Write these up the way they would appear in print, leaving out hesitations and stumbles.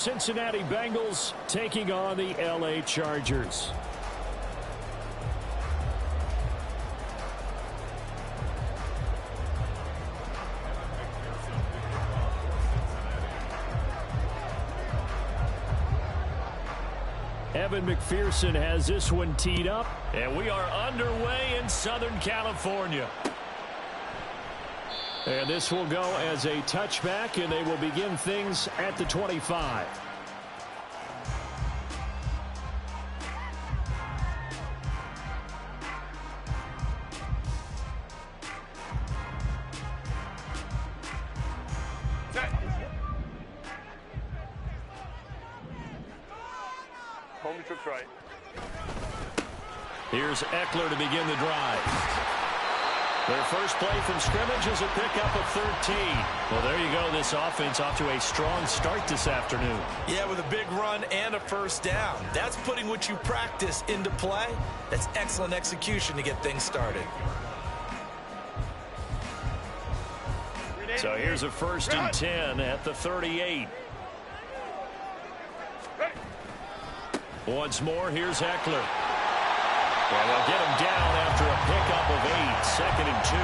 Cincinnati Bengals taking on the LA Chargers. Evan McPherson has this one teed up, and we are underway in Southern California. And this will go as a touchback, and they will begin things at the 25. Home tricks right. Here's Eckler to begin the drive. Their first play from scrimmage is a pickup of 13. Well, there you go. This offense off to a strong start this afternoon. Yeah, with a big run and a first down. That's putting what you practice into play. That's excellent execution to get things started. So here's a 1st and 10 at the 38. Once more, here's Eckler. And they'll get him down after a pickup of 8, 2nd and 2.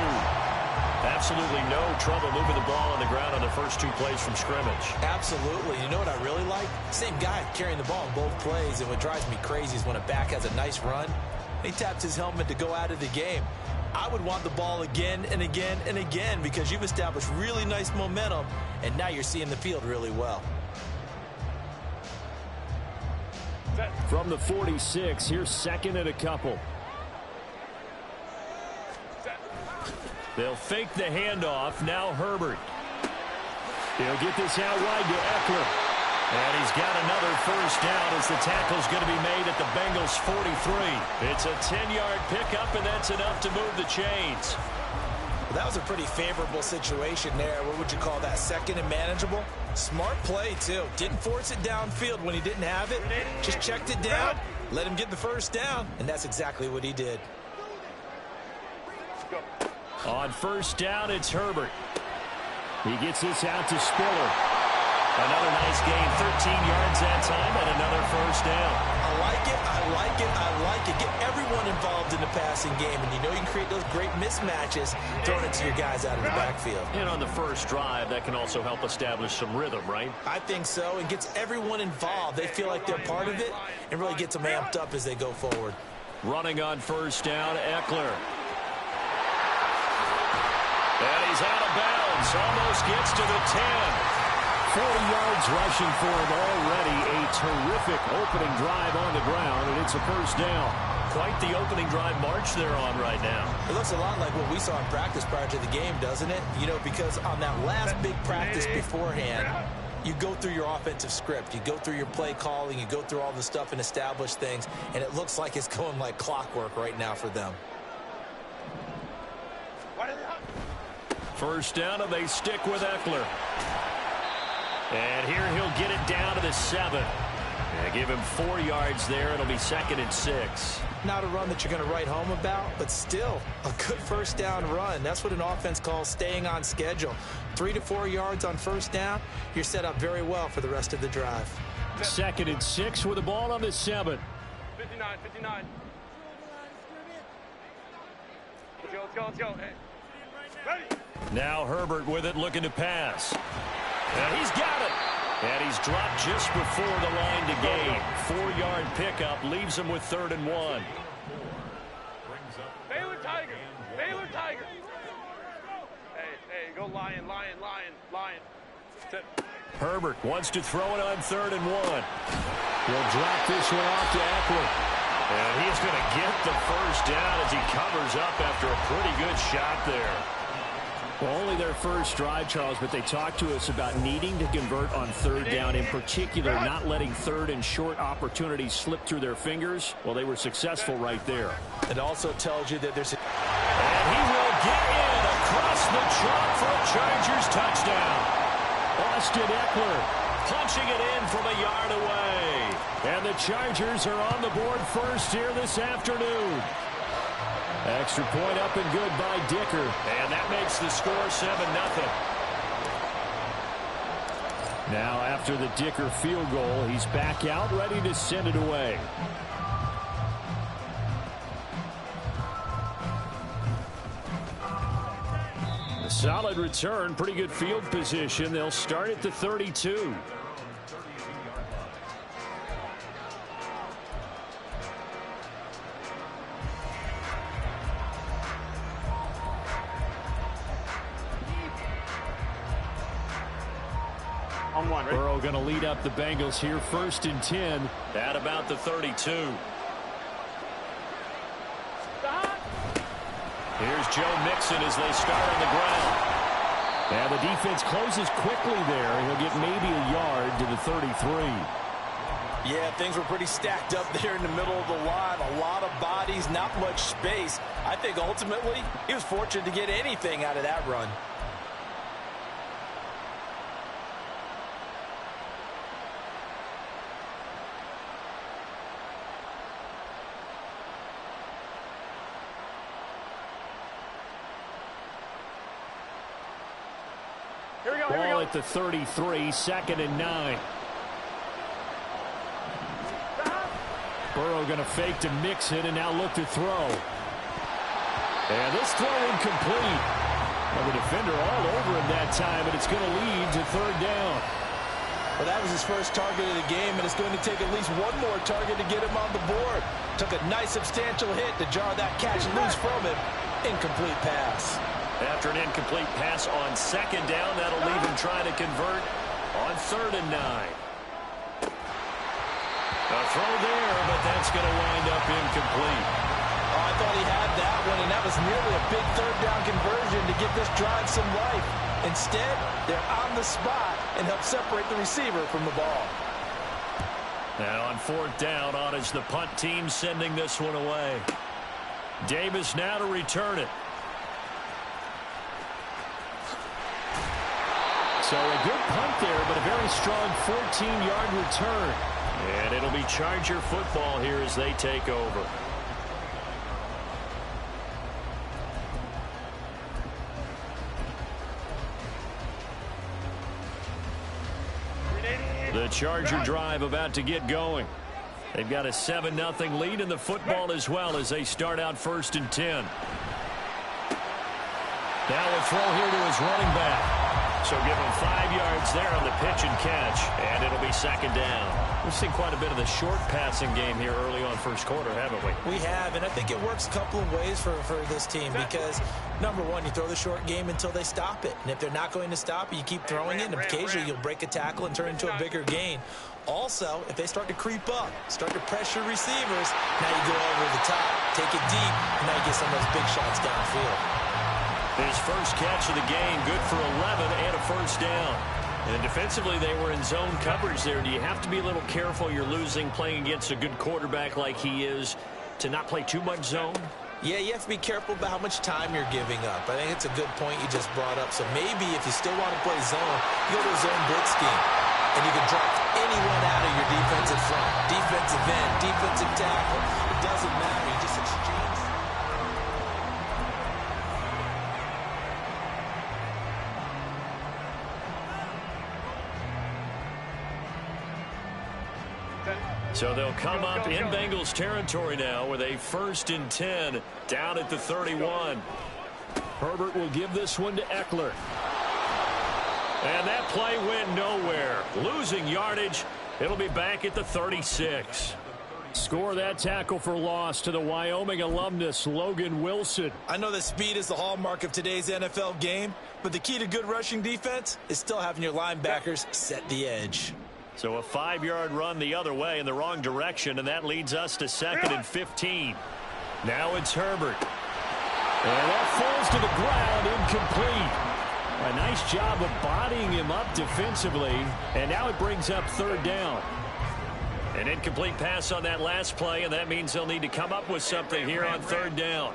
Absolutely no trouble moving the ball on the ground on the first 2 plays from scrimmage. Absolutely. You know what I really like? Same guy carrying the ball in both plays, and what drives me crazy is when a back has a nice run, he taps his helmet to go out of the game. I would want the ball again and again and again because you've established really nice momentum, and now you're seeing the field really well. From the 46, here's 2nd and a couple. They'll fake the handoff. Now Herbert. He'll get this out wide to Eckler. And he's got another first down as the tackle's going to be made at the Bengals' 43. It's a 10-yard pickup, and that's enough to move the chains. That was a pretty favorable situation there. What would you call that? 2nd and manageable? Smart play, too. Didn't force it downfield when he didn't have it. Just checked it down, let him get the first down, and that's exactly what he did. On first down, it's Herbert. He gets this out to Spiller. Another nice gain, 13 yards that time, and another first down. I like it, I like it, I like it. Get everyone involved in the passing game, and you know you can create those great mismatches throwing it to your guys out of the backfield. And on the first drive, that can also help establish some rhythm, right? I think so, and gets everyone involved. They feel like they're part of it, and really gets them amped up as they go forward. Running on first down, Eckler. And he's out of bounds, almost gets to the 10. 40 yards rushing for him already. A terrific opening drive on the ground, and it's a first down. Quite the opening drive march they're on right now. It looks a lot like what we saw in practice prior to the game, doesn't it? You know, because on that last big practice beforehand, you go through your offensive script. You go through your play calling. You go through all the stuff and establish things, and it looks like it's going like clockwork right now for them. First down, and they stick with Eckler. And here he'll get it down to the 7. And give him 4 yards there. It'll be 2nd and 6. Not a run that you're going to write home about, but still a good first down run. That's what an offense calls staying on schedule. 3 to 4 yards on first down. You're set up very well for the rest of the drive. 2nd and 6 with the ball on the 7. 59, 59. Let's go, let's go. Hey. Ready. Now Herbert with it, looking to pass. And he's got it. And he's dropped just before the line to gain. 4-yard pickup leaves him with 3rd and 1. Baylor Tiger. Baylor Tiger. Hey, go Lion, Lion, Lion, Lion. Sit. Herbert wants to throw it on 3rd and 1. He'll drop this one off to Eckler. And he's going to get the first down as he covers up after a pretty good shot there. Well, only their first drive, Charles, but they talked to us about needing to convert on 3rd down, in particular not letting 3rd and short opportunities slip through their fingers. Well, they were successful right there. It also tells you that there's a... And he will get in across the chalk for a Chargers touchdown. Austin Eckler punching it in from a yard away. And the Chargers are on the board first here this afternoon. Extra point up and good by Dicker. And that makes the score 7-0. Now after the Dicker field goal, he's back out ready to send it away. A solid return, pretty good field position. They'll start at the 32. On one, right? Burrow going to lead up the Bengals here, 1st and 10 at about the 32. Here's Joe Mixon as they start on the ground. And the defense closes quickly there. He'll get maybe a yard to the 33. Yeah, things were pretty stacked up there in the middle of the line. A lot of bodies, not much space. I think ultimately he was fortunate to get anything out of that run. Ball at the 33, 2nd and 9. Burrow going to fake to Mixon and now look to throw. And this throw incomplete. Well, the defender all over him that time, and it's going to lead to 3rd down. Well, that was his first target of the game, and it's going to take at least one more target to get him on the board. Took a nice substantial hit to jar that catch loose from him. Incomplete pass. After an incomplete pass on 2nd down, that'll leave him trying to convert on 3rd and 9. A throw there, but that's going to wind up incomplete. Oh, I thought he had that one, and that was nearly a big 3rd down conversion to give this drive some life. Instead, they're on the spot and help separate the receiver from the ball. Now on 4th down, on is the punt team sending this one away. Davis now to return it. So a good punt there, but a very strong 14-yard return. And it'll be Charger football here as they take over. The Charger drive about to get going. They've got a 7-0 lead in the football as well as they start out 1st and 10. Now a throw here to his running back. So give him 5 yards there on the pitch and catch, and it'll be 2nd down. We've seen quite a bit of the short passing game here early on 1st quarter, haven't we? We have, and I think it works a couple of ways for this team because, number one, you throw the short game until they stop it. And if they're not going to stop it, you keep throwing it, and occasionally you'll break a tackle and turn into a bigger gain. Also, if they start to creep up, start to pressure receivers, now you go over the top, take it deep, and now you get some of those big shots downfield. His first catch of the game, good for 11 and a 1st down. And defensively, they were in zone coverage there. Do you have to be a little careful? You're losing playing against a good quarterback like he is to not play too much zone? Yeah, you have to be careful about how much time you're giving up. I think it's a good point you just brought up. So maybe if you still want to play zone, you go to a zone blitz scheme. And you can drop anyone out of your defensive front. Defensive end, defensive tackle. It doesn't matter. You just exchange. So they'll come up in Bengals territory now with a 1st and 10 down at the 31. Herbert will give this one to Eckler. And that play went nowhere. Losing yardage. It'll be back at the 36. Score that tackle for loss to the Wyoming alumnus, Logan Wilson. I know that speed is the hallmark of today's NFL game, but the key to good rushing defense is still having your linebackers set the edge. So a 5-yard run the other way in the wrong direction, and that leads us to 2nd and 15. Now it's Herbert. And that falls to the ground, incomplete. A nice job of bodying him up defensively, and now it brings up 3rd down. An incomplete pass on that last play, and that means they'll need to come up with something here on 3rd down.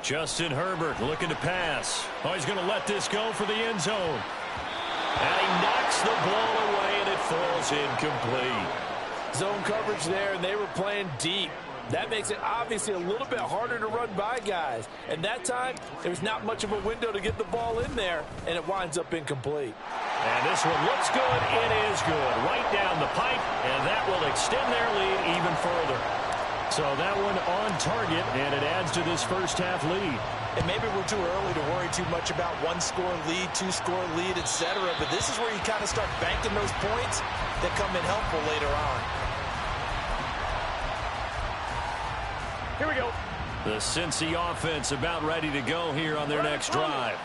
Justin Herbert looking to pass. Oh, he's going to let this go for the end zone. And he knocks the ball away, and it falls incomplete. Zone coverage there, and they were playing deep. That makes it obviously a little bit harder to run by guys. And that time, there's not much of a window to get the ball in there, and it winds up incomplete. And this one looks good. It is good. Right down the pipe, and that will extend their lead even further. So that one on target, and it adds to this first half lead. And maybe we're too early to worry too much about one-score lead, two-score lead, etc. But this is where you kind of start banking those points that come in helpful later on. Here we go. The Cincy offense about ready to go here on their next drive.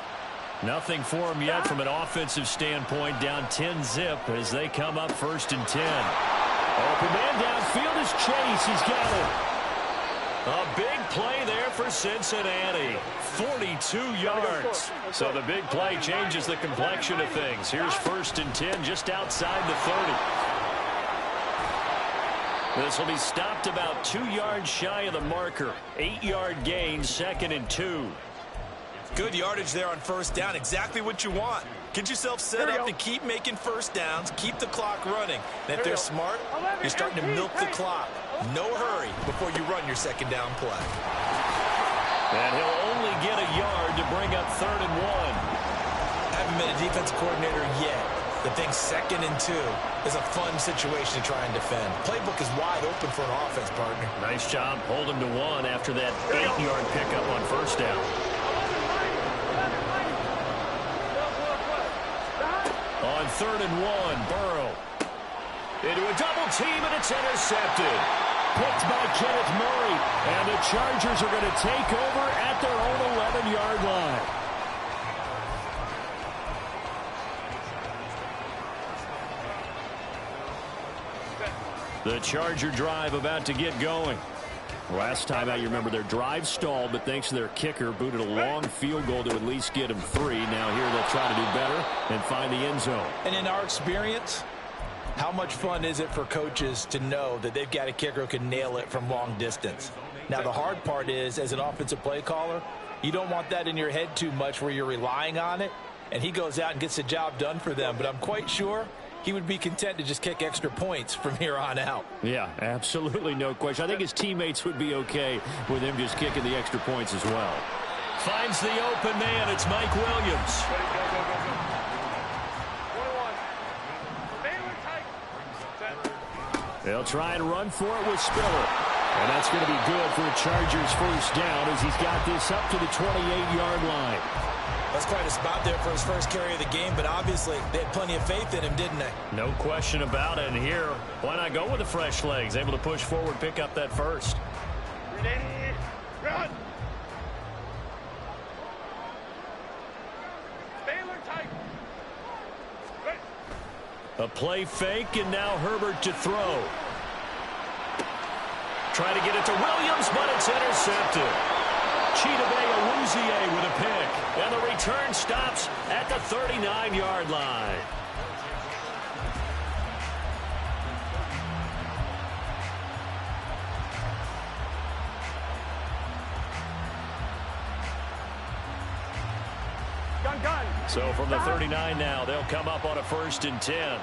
Nothing for them yet from an offensive standpoint. Down 10-zip as they come up 1st and 10. Open man downfield is Chase. He's got it. A big play there for Cincinnati. 42 yards. So the big play changes the complexion of things. Here's 1st and 10 just outside the 30. This will be stopped about 2 yards shy of the marker. 8-yard gain, 2nd and 2. Good yardage there on 1st down. Exactly what you want. Get yourself set up to keep making 1st downs. Keep the clock running. And if they're smart, you're starting to milk the clock. No hurry before you run your 2nd down play. And he'll only get a yard to bring up 3rd and 1. Haven't been a defensive coordinator yet. The thing 2nd and 2 is a fun situation to try and defend. Playbook is wide open for an offense, partner. Nice job holding to 1 after that 8-yard pickup on 1st down. On 3rd and 1, Burrow. Into a double team, and it's intercepted. Picked by Kenneth Murray. And the Chargers are going to take over at their own 11-yard line. The Charger drive about to get going. Last time out, you remember their drive stalled, but thanks to their kicker, booted a long field goal to at least get them 3. Now here they'll try to do better and find the end zone. And in our experience, how much fun is it for coaches to know that they've got a kicker who can nail it from long distance? Now, the hard part is, as an offensive play caller, you don't want that in your head too much where you're relying on it, and he goes out and gets the job done for them. But I'm quite sure he would be content to just kick extra points from here on out. Yeah, absolutely no question. I think his teammates would be okay with him just kicking the extra points as well. Finds the open man. It's Mike Williams. They'll try and run for it with Spiller. And that's going to be good for a Chargers 1st down as he's got this up to the 28-yard line. That's quite a spot there for his first carry of the game, but obviously they had plenty of faith in him, didn't they? No question about it. And here, why not go with the fresh legs? Able to push forward, pick up that 1st. Ready, run. Baylor tight. A play fake, and now Herbert to throw. Trying to get it to Williams, but it's intercepted. Chidobe Awuzie with a pick. And the return stops at the 39-yard line. Gun. So from the 39 now, they'll come up on a 1st and 10.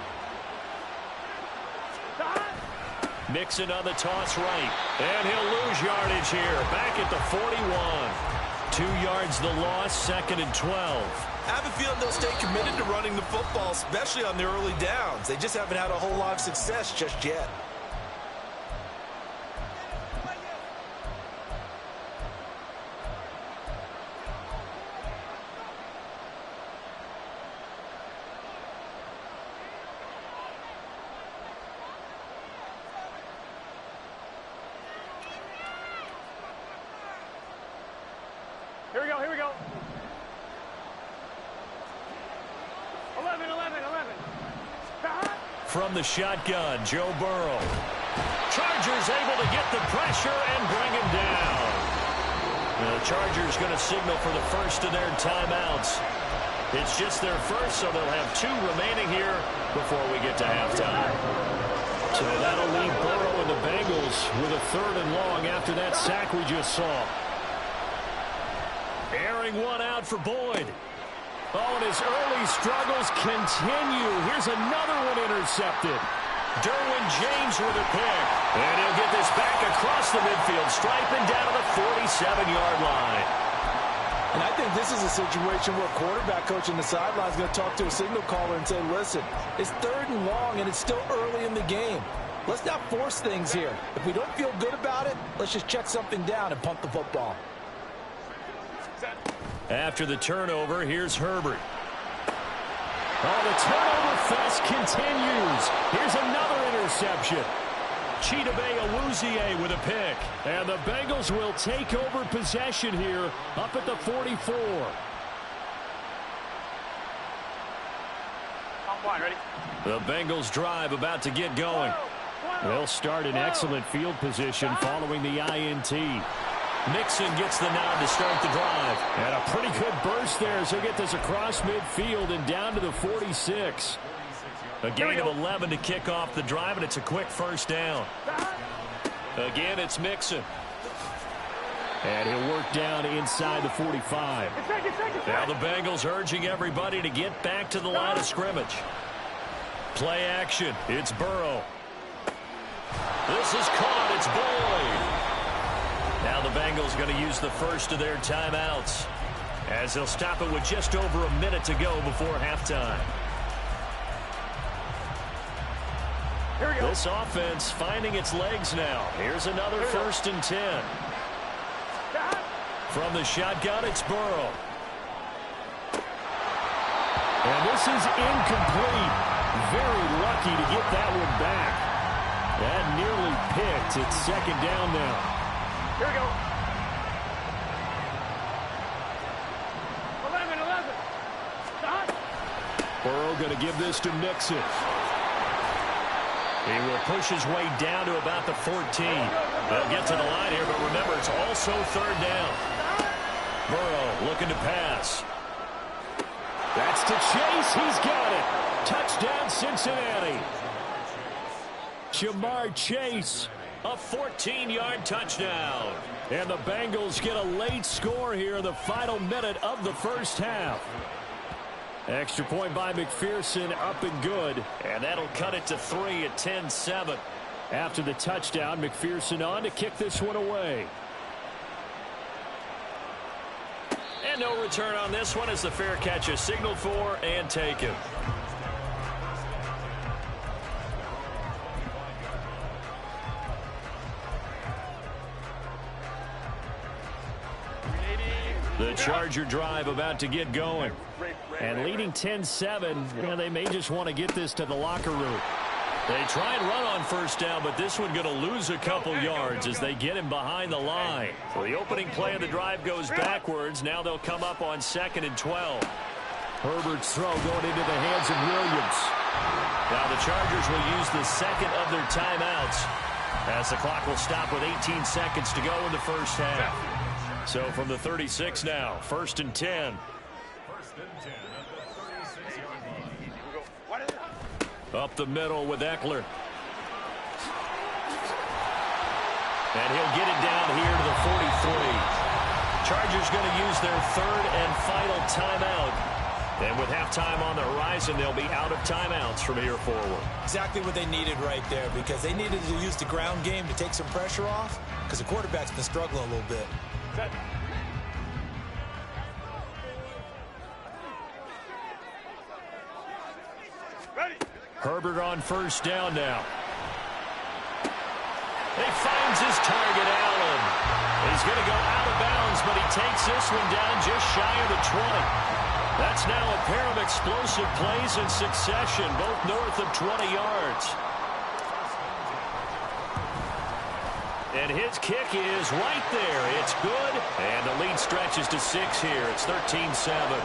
Mixon on the toss right. And he'll lose yardage here. Back at the 41. 2 yards the loss, 2nd and 12. I have a feeling they'll stay committed to running the football, especially on the early downs. They just haven't had a whole lot of success just yet. Here we go. 11. From the shotgun, Joe Burrow. Chargers able to get the pressure and bring him down. The Chargers going to signal for the first of their timeouts. It's just their first, so they'll have 2 remaining here before we get to halftime. So that'll leave Burrow and the Bengals with a 3rd and long after that sack we just saw. Airing one out for Boyd. Oh, and his early struggles continue. Here's another one intercepted. Derwin James with a pick. And he'll get this back across the midfield stripe and down to the 47-yard line. And I think this is a situation where quarterback coach on the sideline is going to talk to a signal caller and say, listen, it's 3rd and long and it's still early in the game. Let's not force things here. If we don't feel good about it, let's just check something down and punt the football. After the turnover, here's Herbert. Oh, the turnover fest continues. Here's another interception. Chidobe Awuzie with a pick. And the Bengals will take over possession here up at the 44. Ready? The Bengals drive about to get going. They'll start in excellent field position following the INT. Mixon gets the nod to start the drive. And a pretty good burst there as he'll get this across midfield and down to the 46. A gain of 11 to kick off the drive, and it's a quick first down. Again, it's Mixon. And he'll work down inside the 45. Now the Bengals urging everybody to get back to the line of scrimmage. Play action. It's Burrow. This is caught. It's Boyd. Now the Bengals going to use the first of their timeouts as they'll stop it with just over a minute to go before halftime. This offense finding its legs now. Here's another 1st and 10. From the shotgun, it's Burrow. And this is incomplete. Very lucky to get that one back. That nearly picked. It's 2nd down now. Here we go. 11. Stop. Burrow going to give this to Mixon. He will push his way down to about the 14. They'll get to the line here, but remember, it's also 3rd down. Burrow looking to pass. That's to Chase. He's got it. Touchdown, Cincinnati. Jamar Chase, a 14-yard touchdown. And the Bengals get a late score here in the final minute of the first half. Extra point by McPherson, up and good. And that'll cut it to 3 at 10-7. After the touchdown, McPherson on to kick this one away. And no return on this one as the fair catch is signaled for and taken. The Charger drive about to get going. And leading 10-7, they may just want to get this to the locker room. They try and run on first down, but this one going to lose a couple yards as they get him behind the line. So the opening play of the drive goes backwards. Now they'll come up on 2nd and 12. Herbert's throw going into the hands of Williams. Now the Chargers will use the 2nd of their timeouts as the clock will stop with 18 seconds to go in the first half. So from the 36 now, 1st and 10. Up the middle with Eckler. And he'll get it down here to the 43. Chargers going to use their 3rd and final timeout. And with halftime on the horizon, they'll be out of timeouts from here forward. Exactly what they needed right there, because they needed to use the ground game to take some pressure off, because the quarterback's been struggling a little bit. Ready. Herbert on first down now. He finds his target, Allen. He's going to go out of bounds, but he takes this one down just shy of the 20. That's now a pair of explosive plays in succession, both north of 20 yards. And his kick is right there. It's good, and the lead stretches to 6 here. It's 13-7.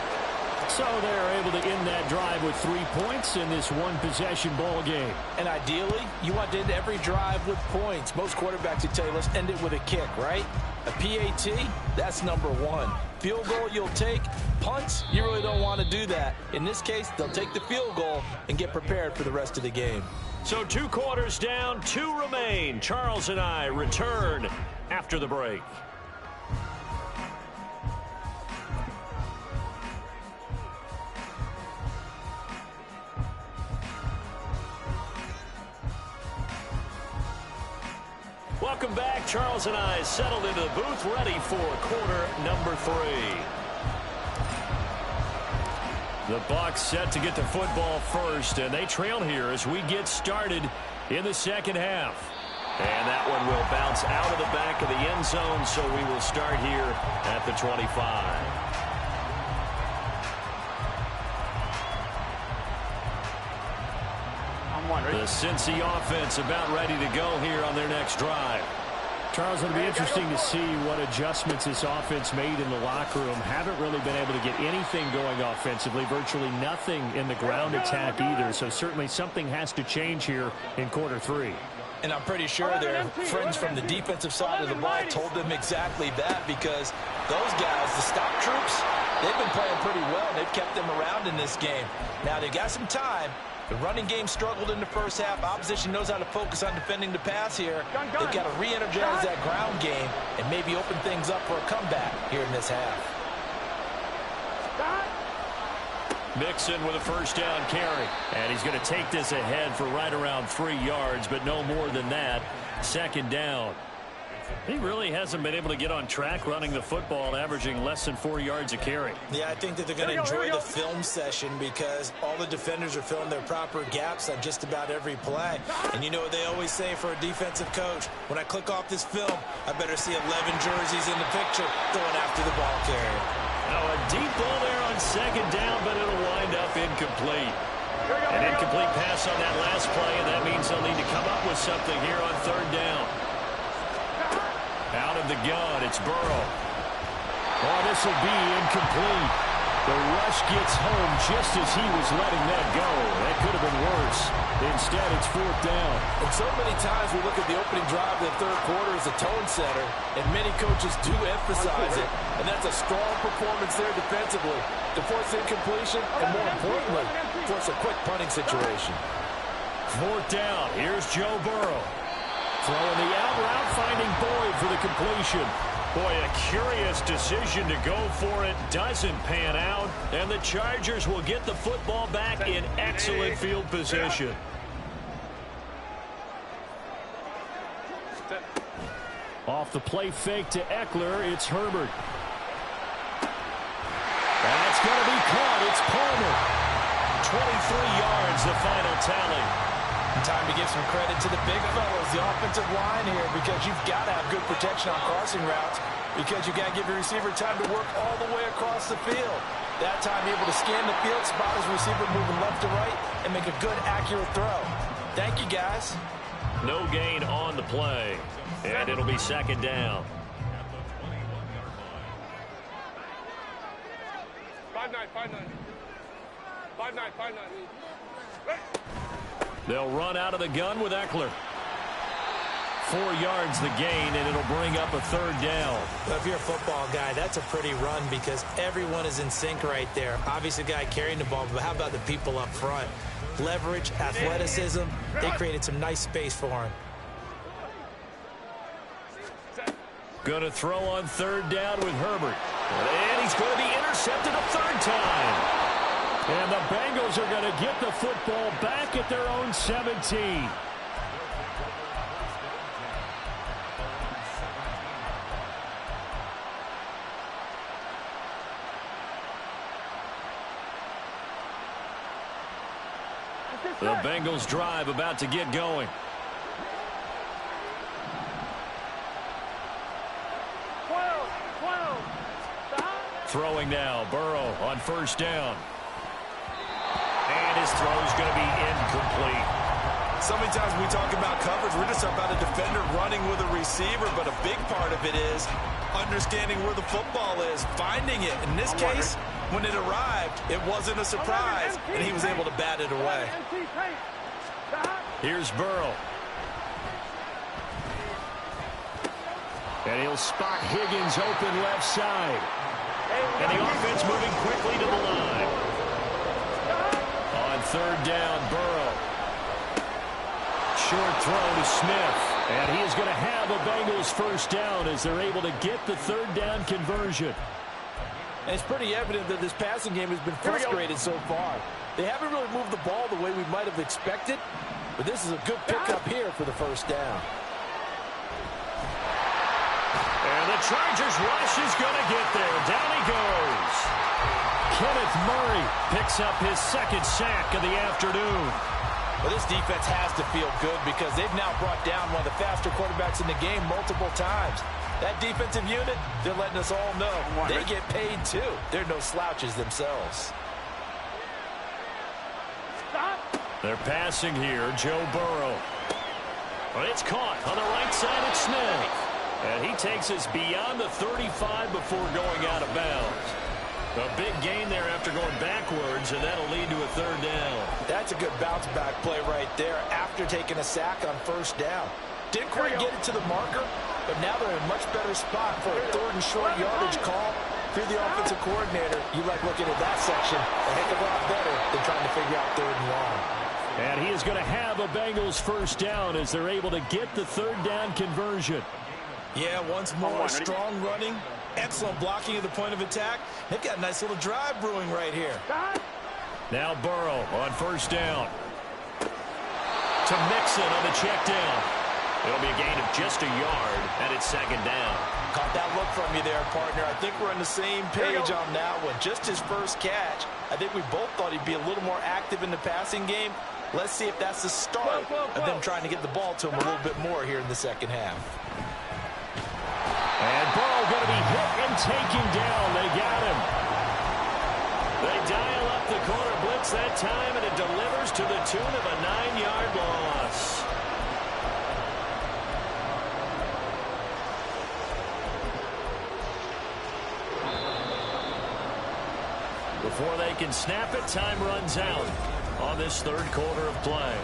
So they're able to end that drive with 3 points in this one-possession ball game. And ideally, you want to end every drive with points. Most quarterbacks would tell you, let's end it with a kick, right? A PAT, that's number 1. Field goal you'll take. Punts, you really don't want to do that. In this case, they'll take the field goal and get prepared for the rest of the game. So 2 quarters down, 2 remain. Charles and I return after the break. Welcome back. Charles and I settled into the booth, ready for quarter number 3. The Bucs set to get the football first, and they trail here as we get started in the second half. And that one will bounce out of the back of the end zone, so we will start here at the 25. The Cincy offense about ready to go here on their next drive. Charles, it'll be interesting to see what adjustments this offense made in the locker room. Haven't really been able to get anything going offensively, virtually nothing in the ground attack either. So certainly something has to change here in quarter 3. And I'm pretty sure their friends from the defensive side of the ball told them exactly that, because those guys, the stop troops, they've been playing pretty well. They've kept them around in this game. Now they've got some time. The running game struggled in the first half. Opposition knows how to focus on defending the pass here. They've got to re-energize that ground game and maybe open things up for a comeback here in this half. Mixon with a first down carry. And he's going to take this ahead for right around 3 yards, but no more than that. Second down. He really hasn't been able to get on track running the football, averaging less than 4 yards a carry. Yeah, I think that they're going to enjoy the film session because all the defenders are filling their proper gaps on just about every play. And you know what they always say for a defensive coach? When I click off this film, I better see 11 jerseys in the picture going after the ball carrier. Now a deep ball there on second down, but it'll wind up incomplete. An incomplete pass on that last play, and that means they'll need to come up with something here on third down. Out of the gun, it's Burrow. Oh, this will be incomplete. The rush gets home just as he was letting that go. That could have been worse. Instead, it's fourth down. And so many times we look at the opening drive of the third quarter as a tone setter, and many coaches do emphasize it. And that's a strong performance there defensively to force incompletion and, more importantly, force a quick punting situation. Fourth down. Here's Joe Burrow. Throwing the out route, finding Boyd for the completion. Boy, a curious decision to go for it. Doesn't pan out. And the Chargers will get the football back in excellent field position. Off the play fake to Eckler, it's Herbert. That's going to be caught. It's Palmer. 23 yards, the final tally. Time to give some credit to the big fellas, the offensive line here, because you've got to have good protection on crossing routes, because you got to give your receiver time to work all the way across the field. That time, able to scan the field, spot his receiver moving left to right, and make a good, accurate throw. Thank you, guys. No gain on the play, and it'll be second down. 5-9, 5-9. 5-9, 5-9. They'll run out of the gun with Eckler. 4 yards the gain, and it'll bring up a third down. Well, if you're a football guy, that's a pretty run because everyone is in sync right there. Obviously, the guy carrying the ball, but how about the people up front? Leverage, athleticism, they created some nice space for him. Going to throw on third down with Herbert. And he's going to be intercepted a third time. And the Bengals are going to get the football back at their own 17. The Bengals drive about to get going. 12. Throwing now, Burrow on first down. And his throw's going to be incomplete. So many times when we talk about coverage, we're just about a defender running with a receiver, but a big part of it is understanding where the football is, finding it. In this case, when it arrived, it wasn't a surprise, and he was able to bat it away. Here's Burrow. And he'll spot Higgins open left side. And the offense moving quickly to the line. On third down, Burrow. Short throw to Smith. And he is going to have a Bengals first down as they're able to get the third down conversion. And it's pretty evident that this passing game has been frustrated so far. They haven't really moved the ball the way we might have expected, but this is a good pickup here for the first down. the Chargers rush is going to get there. Down he goes. Kenneth Murray picks up his second sack of the afternoon. Well, this defense has to feel good because they've now brought down one of the faster quarterbacks in the game multiple times. That defensive unit, they're letting us all know they get paid too. They're no slouches themselves. They're passing here. Joe Burrow. Well, it's caught on the right side of Smith. And he takes us beyond the 35 before going out of bounds. A big gain there after going backwards, and that'll lead to a third down. That's a good bounce-back play right there after taking a sack on first down. Didn't quite get it to the marker, but now they're in a much better spot for a third and short yardage call. If you're the offensive coordinator, you like looking at that section a heck of a lot better than trying to figure out third and long. And he is going to have a Bengals first down as they're able to get the third down conversion. Yeah, once more, strong running, excellent blocking at the point of attack. They've got a nice little drive brewing right here. Now Burrow on first down. To Mixon on the check down. It'll be a gain of just a yard, and it's second down. Caught that look from you there, partner. I think we're on the same page on that one. Just his first catch. I think we both thought he'd be a little more active in the passing game. Let's see if that's the start of them trying to get the ball to him a little bit more here in the second half. And Burrow going to be hit and taken down. They got him. They dial up the corner blitz that time, and it delivers to the tune of a 9-yard loss. Before they can snap it, time runs out on this third quarter of play.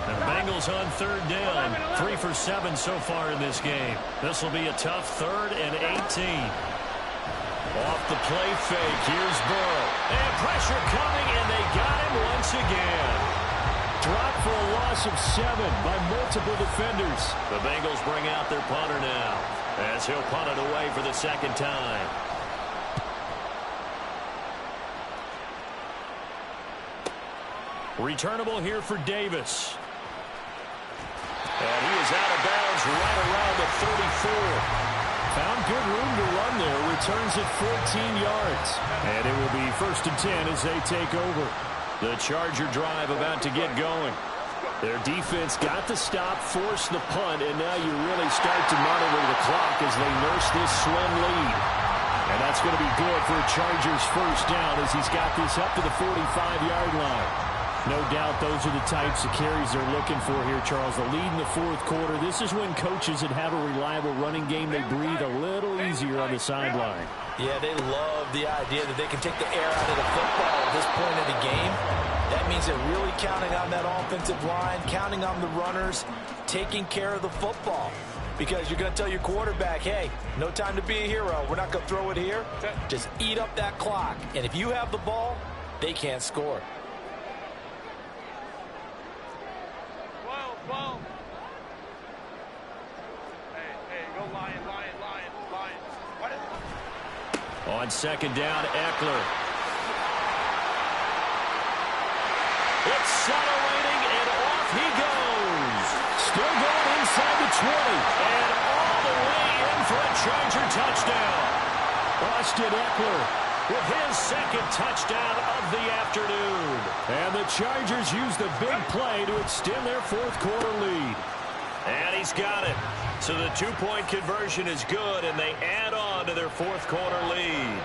And the Bengals on third down. 3 for 7 so far in this game. This will be a tough 3rd and 18. Off the play fake. Here's Burrow. And pressure coming, and they got him once again. Dropped for a loss of 7 by multiple defenders. The Bengals bring out their punter now as he'll punt it away for the second time. Returnable here for Davis. And he is out of bounds right around the 34. Found good room to run there. Returns it 14 yards. And it will be 1st and 10 as they take over. The Charger drive about to get going. Their defense got the stop, forced the punt, and now you really start to monitor the clock as they nurse this slim lead. And that's going to be good for a Chargers first down as he's got this up to the 45-yard line. No doubt those are the types of carries they're looking for here, Charles. The lead in the fourth quarter. This is when coaches that have a reliable running game, they breathe a little easier on the sideline. Yeah, they love the idea that they can take the air out of the football at this point of the game. That means they're really counting on that offensive line, counting on the runners, taking care of the football. Because you're going to tell your quarterback, hey, no time to be a hero. We're not going to throw it here. Just eat up that clock. And if you have the ball, they can't score. Whoa. Hey, go Lion. What is it? On second down, Eckler. It's accelerating, and off he goes. Still going inside the 20. And all the way in for a Charger touchdown. Austin Eckler with his second touchdown of the afternoon. And the Chargers use the big play to extend their fourth quarter lead. And he's got it. So the two-point conversion is good, and they add on to their fourth quarter lead.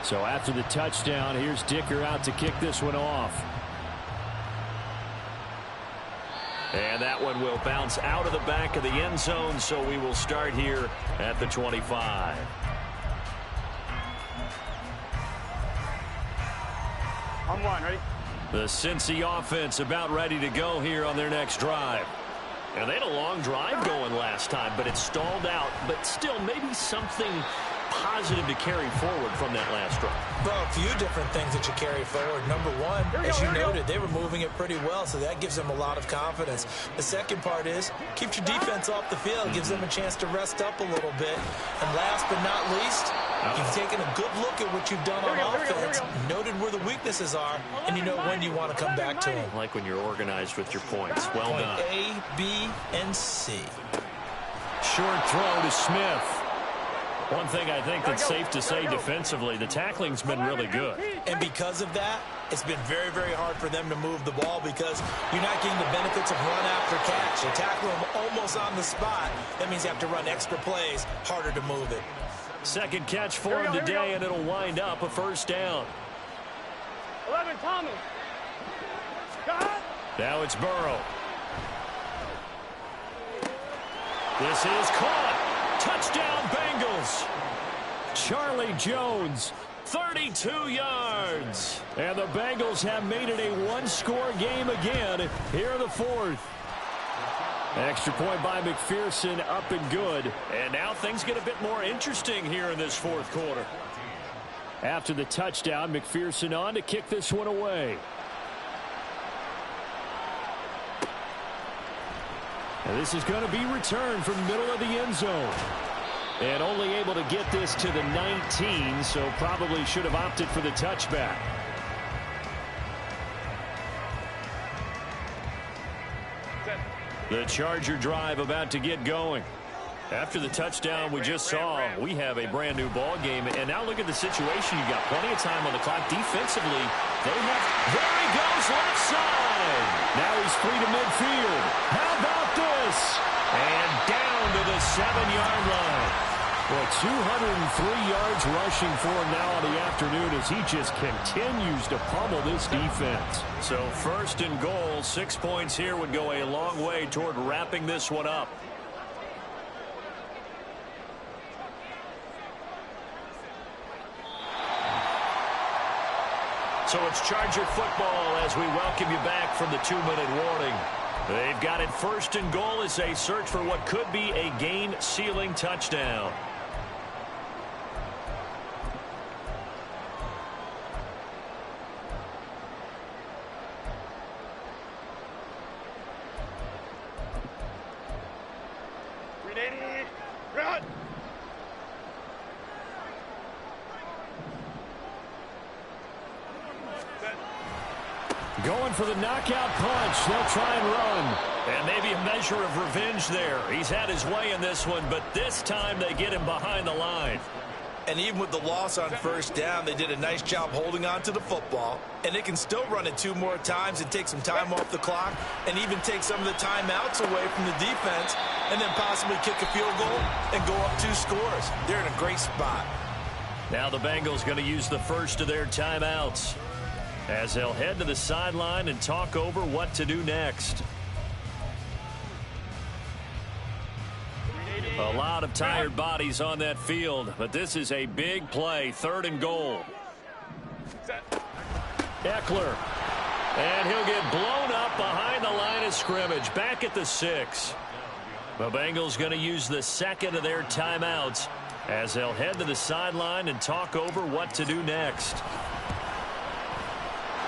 So after the touchdown, here's Dicker out to kick this one off. And that one will bounce out of the back of the end zone, so we will start here at the 25. On one, ready? The Cincy offense about ready to go here on their next drive. And they had a long drive going last time, but it stalled out. But still, maybe something positive to carry forward from that last drive. Well, a few different things that you carry forward. Number one, as you noted, they were moving it pretty well, so that gives them a lot of confidence. The second part is, keep your defense off the field, gives them a chance to rest up a little bit. And last but not least, You've taken a good look at what you've done on offense, noted where the weaknesses are, and you know when you want to come back to them. Like when you're organized with your points. Well done. Point A, B, and C. Short throw to Smith. One thing I think that's safe to say defensively, the tackling's been really good. And because of that, it's been very, very hard for them to move the ball because you're not getting the benefits of run after catch. You tackle them almost on the spot. That means you have to run extra plays, harder to move it. Second catch for him today, and it'll wind up a first down. 11, Thomas. Now it's Burrow. This is caught. Touchdown, Bengals. Charlie Jones, 32 yards. And the Bengals have made it a one-score game again here in the fourth. Extra point by McPherson, up and good. And now things get a bit more interesting here in this fourth quarter. After the touchdown, McPherson on to kick this one away. And this is going to be returned from the middle of the end zone. And only able to get this to the 19, so probably should have opted for the touchback. The Charger drive about to get going. After the touchdown we just saw, we have a brand new ball game. And now look at the situation. You've got plenty of time on the clock. Defensively, they have... There he goes, left side. Now he's free to midfield. How about this? And down to the 7-yard line. Well, 203 yards rushing for him now on the afternoon as he just continues to pummel this defense. So first and goal, 6 points here would go a long way toward wrapping this one up. So it's Charger football as we welcome you back from the 2-minute warning. They've got it first and goal as they search for what could be a game-sealing touchdown. Run! Going for the knockout punch. They'll try and run. And maybe a measure of revenge there. He's had his way in this one, but this time they get him behind the line. And even with the loss on first down, they did a nice job holding on to the football. And they can still run it 2 more times and take some time off the clock and even take some of the timeouts away from the defense and then possibly kick a field goal and go up 2 scores. They're in a great spot. Now the Bengals going to use the first of their timeouts as they'll head to the sideline and talk over what to do next. A lot of tired bodies on that field, but this is a big play, 3rd and goal. Eckler, and he'll get blown up behind the line of scrimmage, back at the 6. The Bengals going to use the second of their timeouts as they'll head to the sideline and talk over what to do next.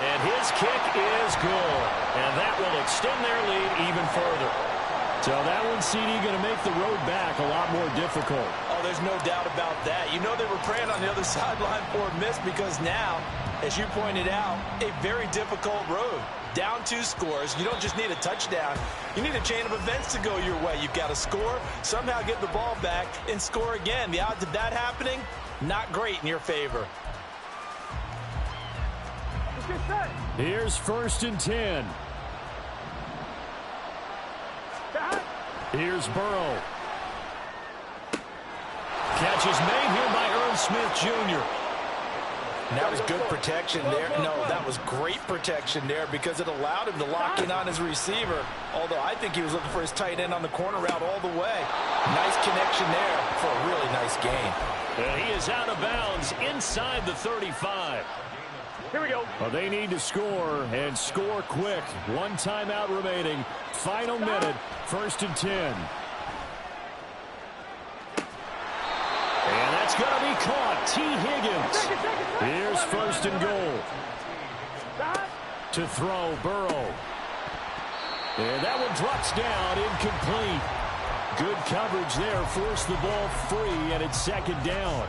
And his kick is good, and that will extend their lead even further. So that one, CD, going to make the road back a lot more difficult. Oh, there's no doubt about that. You know they were praying on the other sideline for a miss because now, as you pointed out, a very difficult road. Down 2 scores. You don't just need a touchdown. You need a chain of events to go your way. You've got to score, somehow get the ball back, and score again. The odds of that happening, not great in your favor. Here's 1st and 10. Here's Burrow. Catch is made here by Irv Smith Jr. That was good protection there. No, that was great protection there because it allowed him to lock in on his receiver. Although I think he was looking for his tight end on the corner route all the way. Nice connection there for a really nice gain. And he is out of bounds inside the 35. Here we go. Well, they need to score and score quick. 1 timeout remaining. Final minute. 1st and 10. And that's going to be caught. T. Higgins. Here's 1st and goal. To throw, Burrow. And that one drops down, incomplete. Good coverage there. Forced the ball free, and it's 2nd down.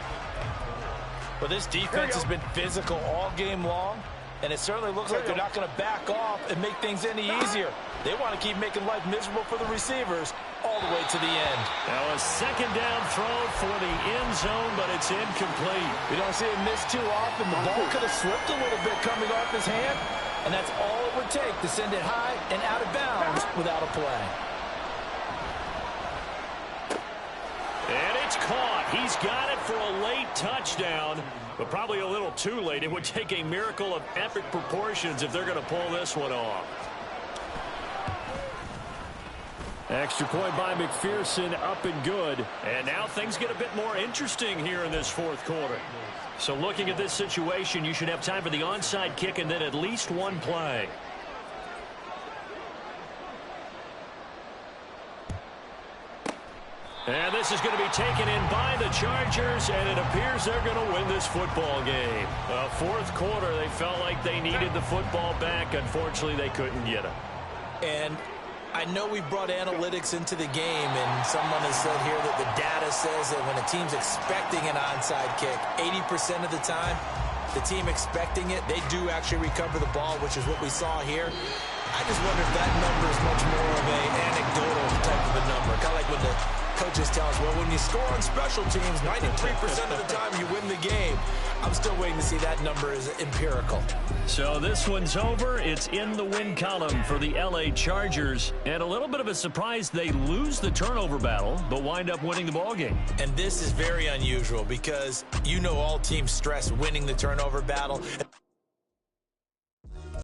Well, this defense has been physical all game long, and it certainly looks like they're not going to back off and make things any easier. They want to keep making life miserable for the receivers all the way to the end. Now a second down throw for the end zone, but it's incomplete. We don't see him miss too often. The ball could have slipped a little bit coming off his hand, and that's all it would take to send it high and out of bounds without a play. And it's caught. He's got it for a late touchdown, but probably a little too late. It would take a miracle of epic proportions if they're going to pull this one off. Extra point by McPherson, up and good. And now things get a bit more interesting here in this fourth quarter. So looking at this situation, you should have time for the onside kick and then at least one play. And this is going to be taken in by the Chargers, and it appears they're going to win this football game. Fourth quarter, they felt like they needed the football back. Unfortunately, they couldn't get it. And I know we brought analytics into the game, and someone has said here that the data says that when a team's expecting an onside kick, 80% of the time, the team expecting it, they do actually recover the ball, which is what we saw here. I just wonder if that number is much more of an anecdotal type of a number. Kind of like when the coaches tell us, well, when you score on special teams, 93% of the time you win the game. I'm still waiting to see that number is empirical. So this one's over. It's in the win column for the LA Chargers. And a little bit of a surprise, they lose the turnover battle, but wind up winning the ball game. And this is very unusual because you know all teams stress winning the turnover battle,